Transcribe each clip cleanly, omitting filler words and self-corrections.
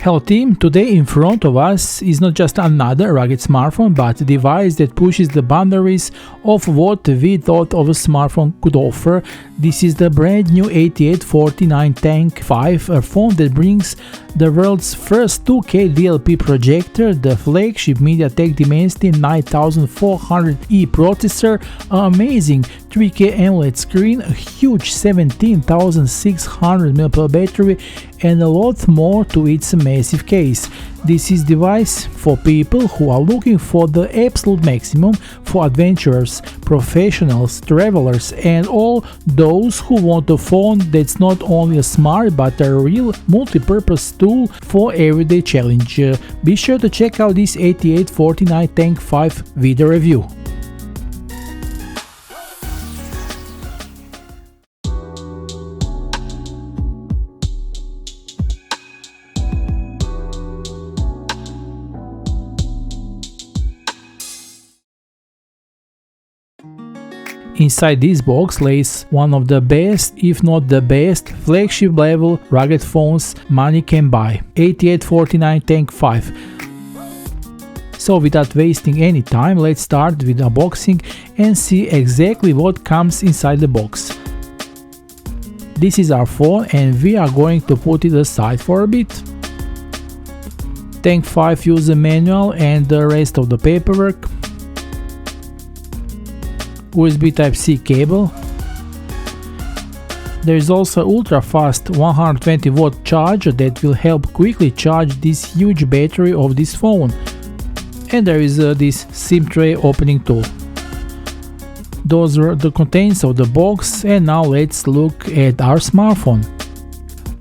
Hello team, today in front of us is not just another rugged smartphone, but a device that pushes the boundaries of what we thought of a smartphone could offer. This is the brand new 8849 5, a phone that brings the world's first 2K DLP projector, the flagship MediaTek Dimensity 9400e processor, an amazing 3K AMOLED screen, a huge 17,600 mAh battery, and a lot more to its massive case. This is device for people who are looking for the absolute maximum, for adventurers, professionals, travelers, and all those who want a phone that's not only a smart but a real multi-purpose tool for everyday challenge. Be sure to check out this 8849 5 video review. Inside this box lays one of the best, if not the best, flagship level rugged phones money can buy, 8849 5. So without wasting any time, let's start with unboxing and see exactly what comes inside the box. This is our phone and we are going to put it aside for a bit. Tank 5 user manual and the rest of the paperwork. USB Type-C cable. There is also ultra-fast 120-watt charger that will help quickly charge this huge battery of this phone. And there is this SIM tray opening tool. Those were the contents of the box, and now let's look at our smartphone.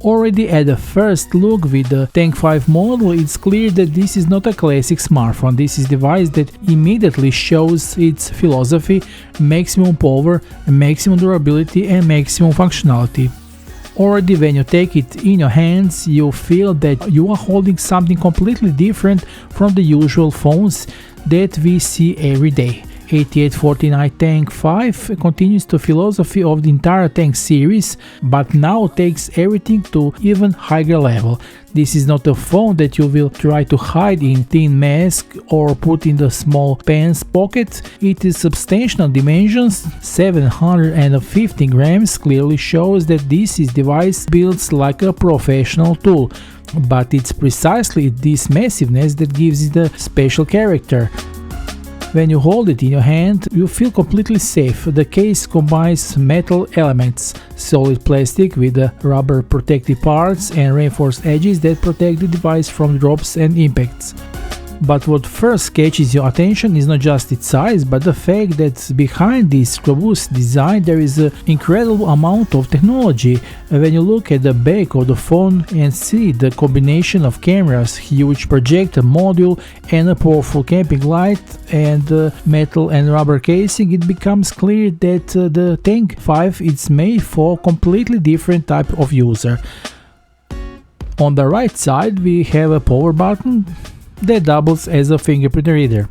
Already at the first look with the Tank 5 model, it's clear that this is not a classic smartphone. This is a device that immediately shows its philosophy: maximum power, maximum durability and maximum functionality. Already when you take it in your hands, you feel that you are holding something completely different from the usual phones that we see every day. 8849 5 continues the philosophy of the entire Tank series, but now takes everything to even higher level. This is not a phone that you will try to hide in thin mask or put in the small pants pocket. It is substantial dimensions, 750 grams, clearly shows that this is device built like a professional tool. But it's precisely this massiveness that gives it a special character. When you hold it in your hand, you feel completely safe. The case combines metal elements, solid plastic with rubber protective parts and reinforced edges that protect the device from drops and impacts. But what first catches your attention is not just its size, but the fact that behind this robust design there is an incredible amount of technology. When you look at the back of the phone and see the combination of cameras, huge projector module and a powerful camping light and metal and rubber casing, it becomes clear that the Tank 5 is made for a completely different type of user. On the right side we have a power button that doubles as a fingerprint reader.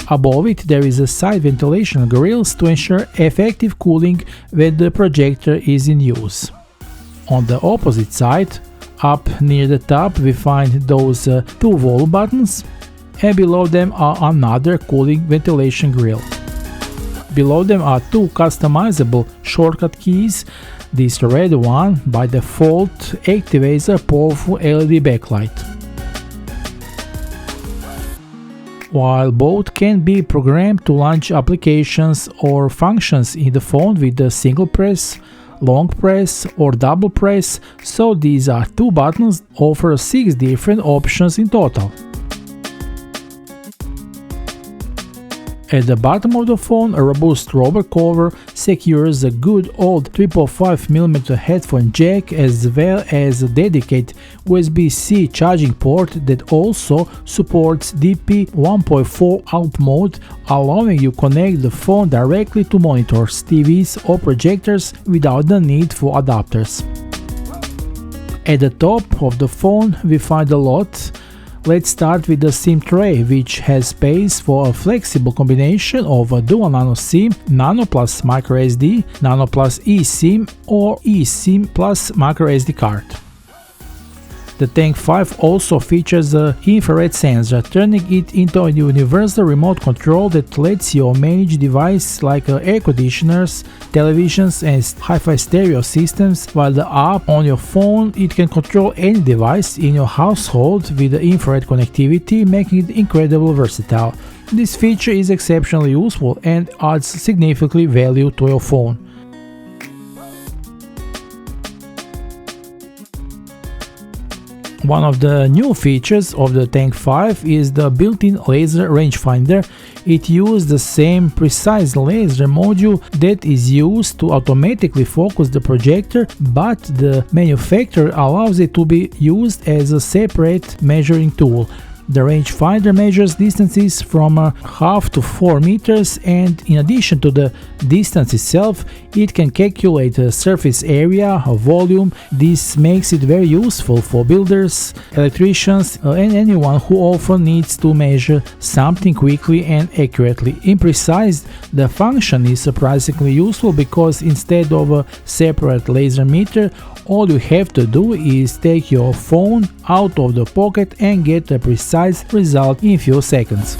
Above it there is a side ventilation grills to ensure effective cooling when the projector is in use. On the opposite side, up near the top, we find those two volume buttons, and below them are another cooling ventilation grill. Below them are two customizable shortcut keys. This red one by default activates a powerful LED backlight, while both can be programmed to launch applications or functions in the phone with a single press, long press or double press, so these are two buttons offer 6 different options in total. At the bottom of the phone, a robust rubber cover secures a good old 3.5mm headphone jack as well as a dedicated USB-C charging port that also supports DP 1.4 out mode, allowing you to connect the phone directly to monitors, TVs or projectors without the need for adapters. At the top of the phone we find a lot. Let's start with the SIM tray, which has space for a flexible combination of a dual nano SIM, nano plus microSD, nano plus eSIM or eSIM plus microSD card. The Tank 5 also features an infrared sensor, turning it into a universal remote control that lets you manage devices like air conditioners, televisions and hi-fi stereo systems, while the app on your phone it can control any device in your household with the infrared connectivity, making it incredibly versatile. This feature is exceptionally useful and adds significantly value to your phone. One of the new features of the Tank 5 is the built-in laser rangefinder. It uses the same precise laser module that is used to automatically focus the projector, but the manufacturer allows it to be used as a separate measuring tool. The rangefinder measures distances from half to 4 meters, and in addition to the distance itself, it can calculate the surface area, volume. This makes it very useful for builders, electricians, and anyone who often needs to measure something quickly and accurately. In precise, the function is surprisingly useful because instead of a separate laser meter, all you have to do is take your phone out of the pocket and get a precise result in few seconds.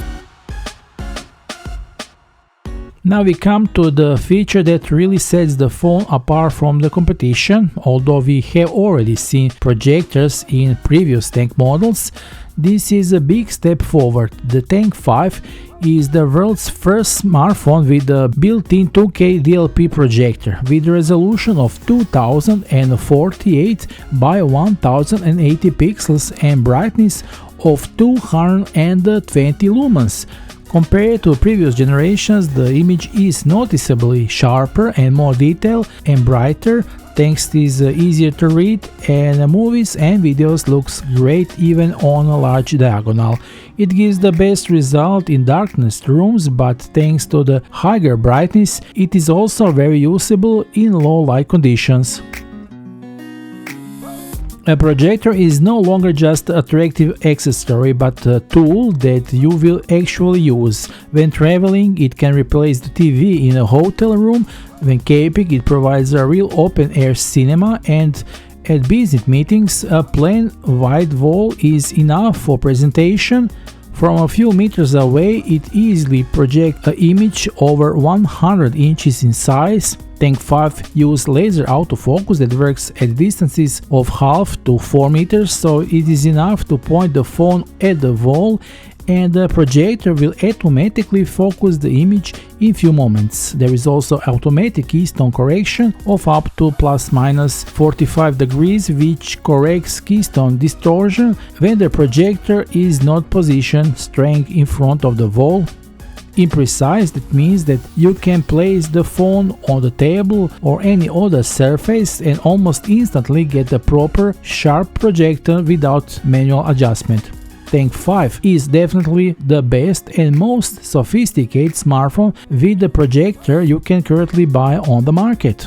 Now we come to the feature that really sets the phone apart from the competition. Although we have already seen projectors in previous Tank models, this is a big step forward. The Tank 5 is the world's first smartphone with a built-in 2K DLP projector with a resolution of 2048 by 1080 pixels and brightness of 220 lumens. Compared to previous generations, the image is noticeably sharper and more detailed and brighter. Text is easier to read, and movies and videos looks great even on a large diagonal. It gives the best result in darkness rooms, but thanks to the higher brightness, it is also very usable in low light conditions. A projector is no longer just an attractive accessory, but a tool that you will actually use. When traveling, it can replace the TV in a hotel room. When camping, it provides a real open-air cinema, and at business meetings, a plain white wall is enough for presentation. From a few meters away, it easily projects an image over 100 inches in size. Tank 5 uses laser autofocus that works at distances of half to 4 meters, so it is enough to point the phone at the wall and the projector will automatically focus the image in few moments. There is also automatic keystone correction of up to ±45 degrees, which corrects keystone distortion when the projector is not positioned straight in front of the wall. In precise, that means that you can place the phone on the table or any other surface and almost instantly get a proper sharp projector without manual adjustment. Tank 5 is definitely the best and most sophisticated smartphone with the projector you can currently buy on the market.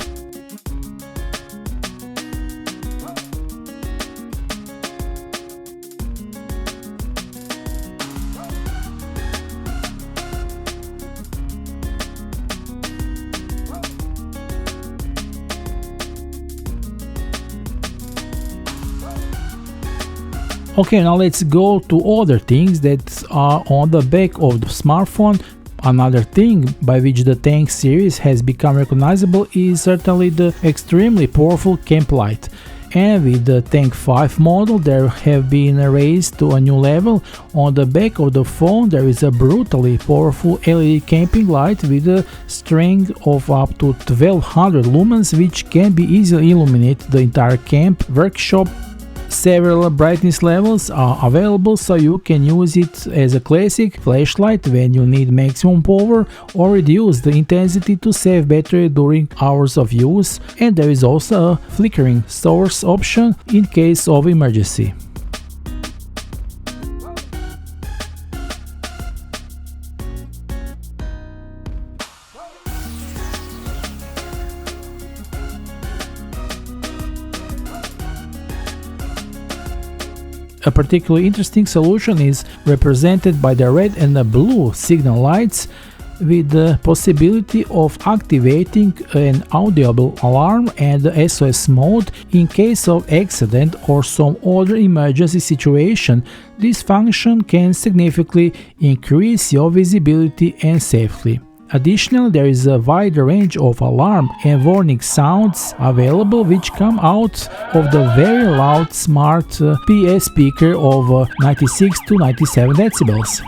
Okay, now let's go to other things that are on the back of the smartphone. Another thing by which the Tank series has become recognizable is certainly the extremely powerful camp light. And with the Tank 5 model, there have been raised to a new level. On the back of the phone there is a brutally powerful LED camping light with a strength of up to 1200 lumens, which can be easily illuminate the entire camp workshop. Several brightness levels are available, so you can use it as a classic flashlight when you need maximum power, or reduce the intensity to save battery during hours of use, and there is also a flickering source option in case of emergency. A particularly interesting solution is represented by the red and the blue signal lights, with the possibility of activating an audible alarm and SOS mode in case of accident or some other emergency situation. This function can significantly increase your visibility and safety. Additionally, there is a wide range of alarm and warning sounds available which come out of the very loud smart PA speaker of 96 to 97 decibels.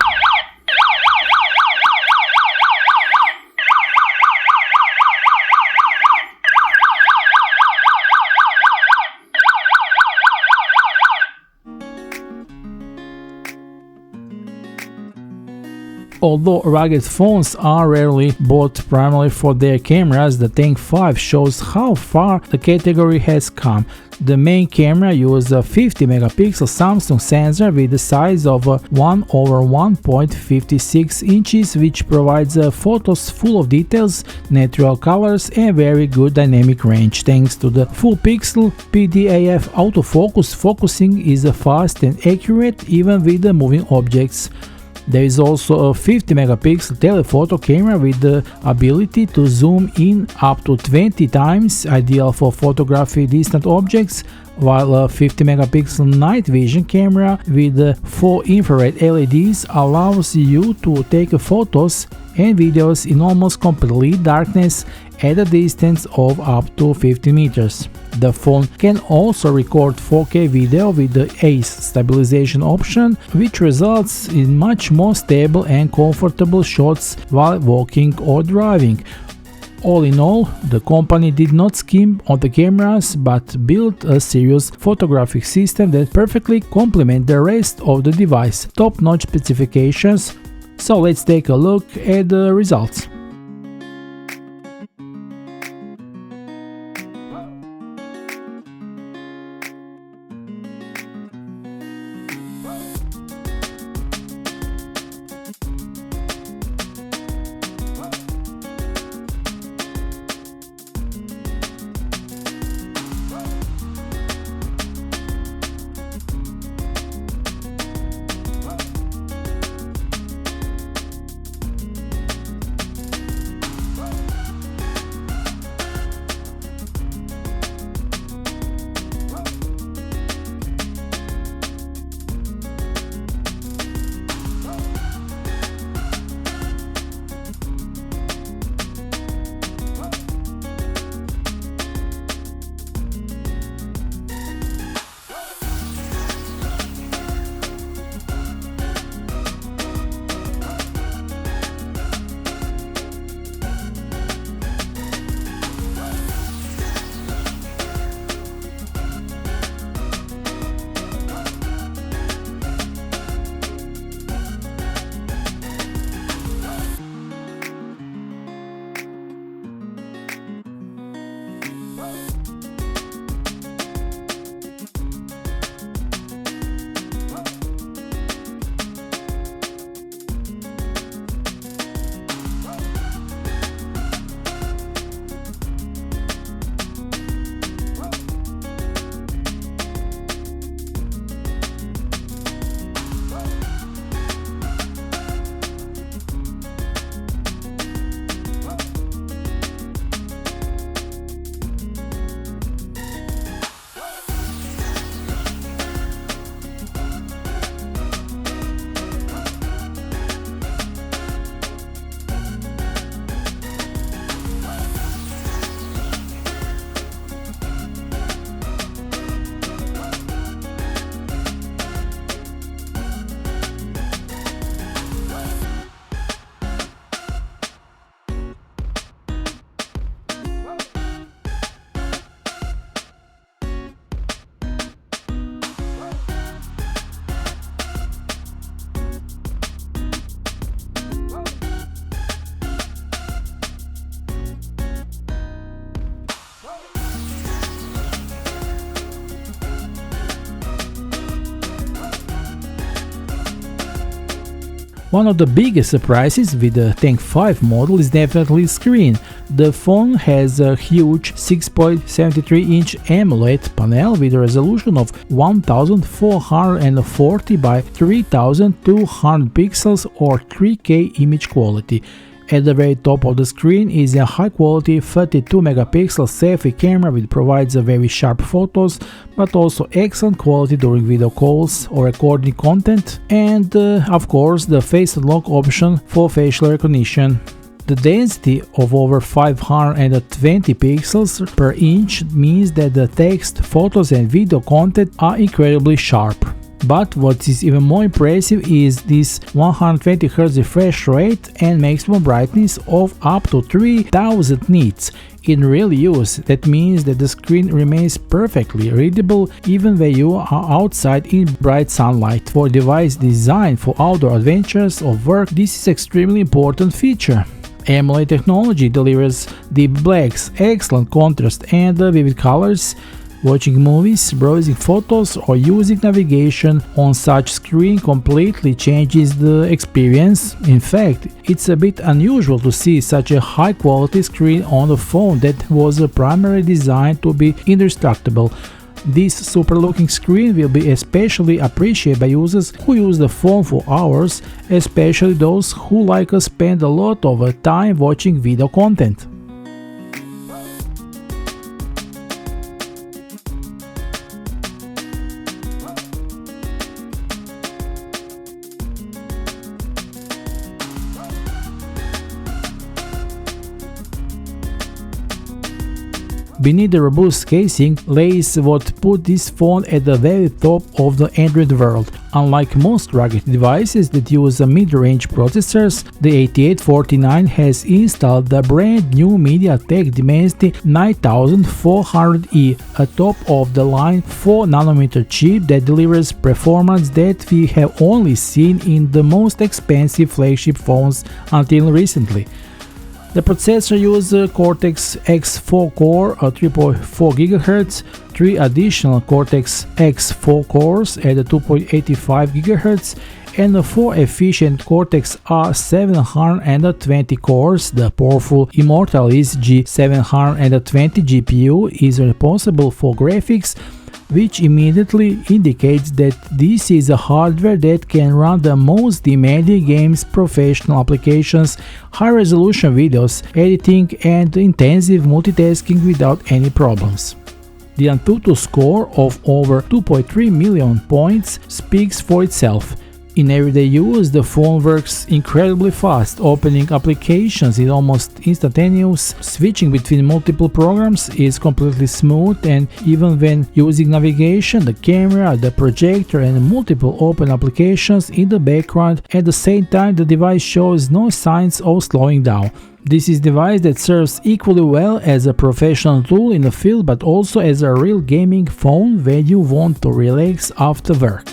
Although rugged phones are rarely bought primarily for their cameras, the Tank 5 shows how far the category has come. The main camera uses a 50 megapixel Samsung sensor with the size of 1/1.56 inches, which provides photos full of details, natural colors and very good dynamic range. Thanks to the full pixel PDAF autofocus, focusing is fast and accurate even with the moving objects. There is also a 50 megapixel telephoto camera with the ability to zoom in up to 20 times, ideal for photography distant objects, while a 50 megapixel night vision camera with 4 infrared LEDs allows you to take photos and videos in almost complete darkness at a distance of up to 50 meters. The phone can also record 4K video with the ACE stabilization option, which results in much more stable and comfortable shots while walking or driving. All in all, the company did not skimp on the cameras but built a serious photographic system that perfectly complements the rest of the device. Top-notch specifications. So let's take a look at the results. One of the biggest surprises with the Tank 5 model is definitely screen. The phone has a huge 6.73-inch AMOLED panel with a resolution of 1440 by 3200 pixels or 3K image quality. At the very top of the screen is a high-quality 32-megapixel selfie camera which provides very sharp photos, but also excellent quality during video calls or recording content, and of course the face unlock option for facial recognition. The density of over 520 pixels per inch means that the text, photos and video content are incredibly sharp. But what is even more impressive is this 120Hz refresh rate and maximum brightness of up to 3000 nits. In real use, that means that the screen remains perfectly readable even when you are outside in bright sunlight. For a device designed for outdoor adventures or work, this is an extremely important feature. AMOLED technology delivers deep blacks, excellent contrast and vivid colors. Watching movies, browsing photos or using navigation on such screen completely changes the experience. In fact, it's a bit unusual to see such a high quality screen on a phone that was primarily designed to be indestructible. This super looking screen will be especially appreciated by users who use the phone for hours, especially those who like to spend a lot of time watching video content. Beneath the robust casing lays what put this phone at the very top of the Android world. Unlike most rugged devices that use mid-range processors, the 8849 has installed the brand new MediaTek Dimensity 9400e, a top-of-the-line 4nm chip that delivers performance that we have only seen in the most expensive flagship phones until recently. The processor uses Cortex-X4 core at 3.4 GHz, 3 additional Cortex-X4 cores at 2.85 GHz, and 4 efficient Cortex-R720 cores. The powerful Immortalis G720 GPU is responsible for graphics, which immediately indicates that this is a hardware that can run the most demanding games, professional applications, high-resolution videos, editing and intensive multitasking without any problems. The AnTuTu score of over 2.3 million points speaks for itself. In everyday use, the phone works incredibly fast. Opening applications is almost instantaneous, switching between multiple programs is completely smooth, and even when using navigation, the camera, the projector and multiple open applications in the background at the same time, the device shows no signs of slowing down. This is a device that serves equally well as a professional tool in the field, but also as a real gaming phone when you want to relax after work.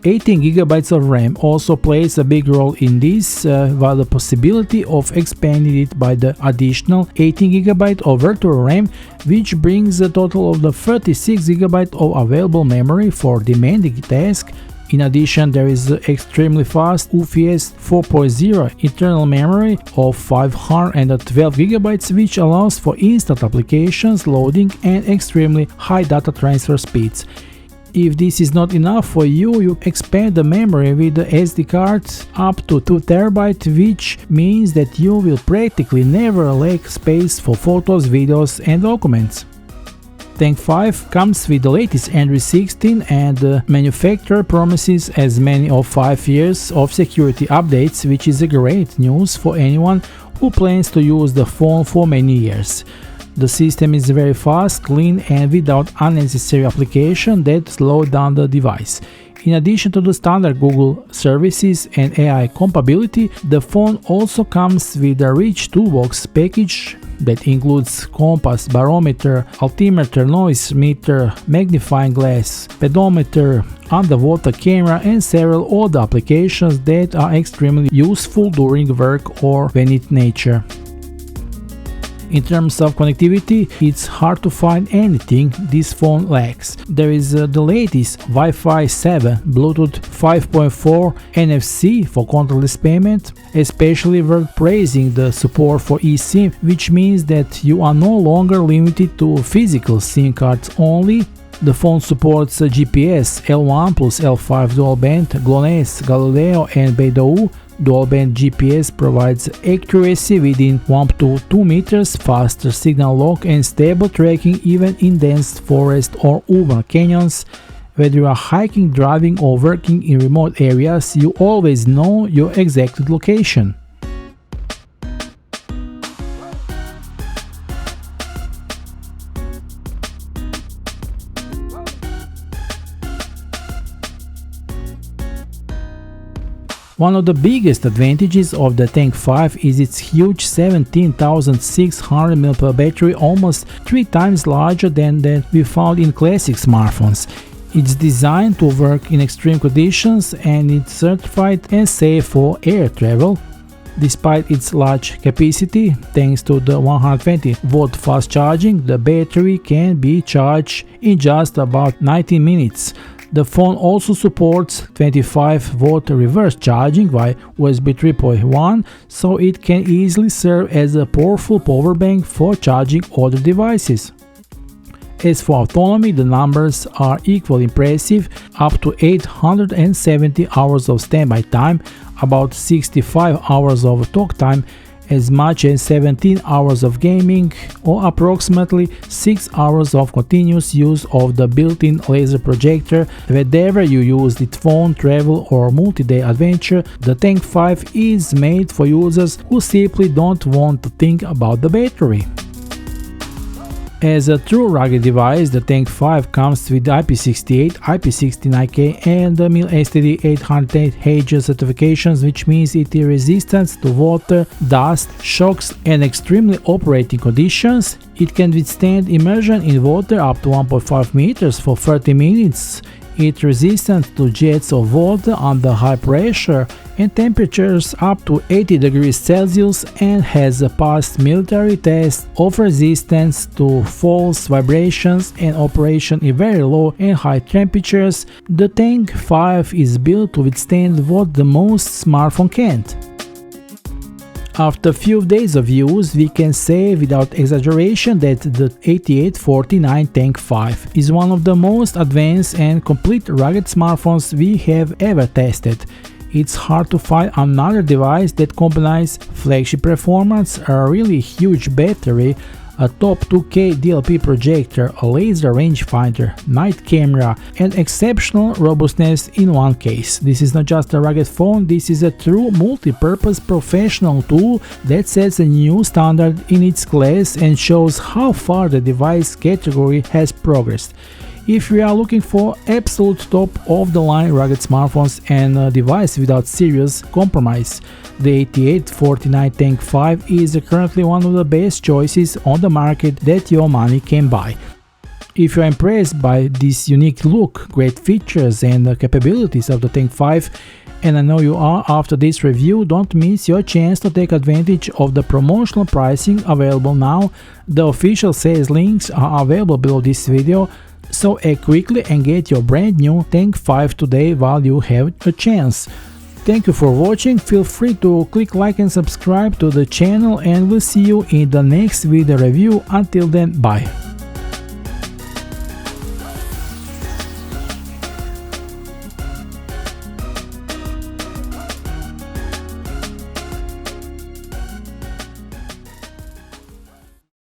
18GB of RAM also plays a big role in this, while the possibility of expanding it by the additional 18GB of virtual RAM, which brings a total of the 36GB of available memory for demanding tasks. In addition, there is the extremely fast UFS 4.0 internal memory of 512GB, which allows for instant applications loading and extremely high data transfer speeds. If this is not enough for you, you expand the memory with the SD card up to 2TB, which means that you will practically never lack space for photos, videos and documents. Tank 5 comes with the latest Android 16 and the manufacturer promises as many of 5 years of security updates, which is a great news for anyone who plans to use the phone for many years. The system is very fast, clean and without unnecessary application that slow down the device. In addition to the standard Google services and AI compatibility, the phone also comes with a rich toolbox package that includes compass, barometer, altimeter, noise meter, magnifying glass, pedometer, underwater camera and several other applications that are extremely useful during work or when in nature. In terms of connectivity, it's hard to find anything this phone lacks. There is the latest Wi-Fi 7, Bluetooth 5.4, NFC for contactless payment, especially worth praising the support for eSIM, which means that you are no longer limited to physical SIM cards only. The phone supports GPS, L1 plus L5 dual-band, GLONASS, Galileo and Beidou. Dual-band GPS provides accuracy within 1 to 2 meters, faster signal lock and stable tracking even in dense forest or urban canyons. Whether you are hiking, driving or working in remote areas, you always know your exact location. One of the biggest advantages of the Tank 5 is its huge 17,600 mAh battery, almost 3 times larger than that we found in classic smartphones. It's designed to work in extreme conditions and it's certified and safe for air travel. Despite its large capacity, thanks to the 120-watt fast charging, the battery can be charged in just about 19 minutes. The phone also supports 25-watt reverse charging via USB 3.1, so it can easily serve as a powerful power bank for charging other devices. As for autonomy, the numbers are equally impressive, up to 870 hours of standby time, about 65 hours of talk time, as much as 17 hours of gaming, or approximately 6 hours of continuous use of the built-in laser projector. Whenever you use it phone, travel or multi-day adventure, the Tank 5 is made for users who simply don't want to think about the battery. As a true rugged device, the Tank 5 comes with IP68, IP69K and the MIL-STD 808H certifications, which means it is resistant to water, dust, shocks and extremely operating conditions. It can withstand immersion in water up to 1.5 meters for 30 minutes. It's resistant to jets of water under high pressure and temperatures up to 80 degrees Celsius and has passed military tests of resistance to false vibrations and operation in very low and high temperatures. The Tank 5 is built to withstand what the most smartphone can't. After a few days of use, we can say without exaggeration that the 8849 Tank 5 is one of the most advanced and complete rugged smartphones we have ever tested. It's hard to find another device that combines flagship performance, a really huge battery, a top 2K DLP projector, a laser rangefinder, night camera and exceptional robustness in one case. This is not just a rugged phone, this is a true multi-purpose professional tool that sets a new standard in its class and shows how far the device category has progressed. If we are looking for absolute top-of-the-line rugged smartphones and a device without serious compromise, the 8849 Tank 5 is currently one of the best choices on the market that your money can buy. If you're impressed by this unique look, great features and the capabilities of the Tank 5, and I know you are after this review, don't miss your chance to take advantage of the promotional pricing available now. The official sales links are available below this video. So act quickly and get your brand new Tank 5 today while you have a chance. Thank you for watching, feel free to click like and subscribe to the channel and we'll see you in the next video review. Until then, bye.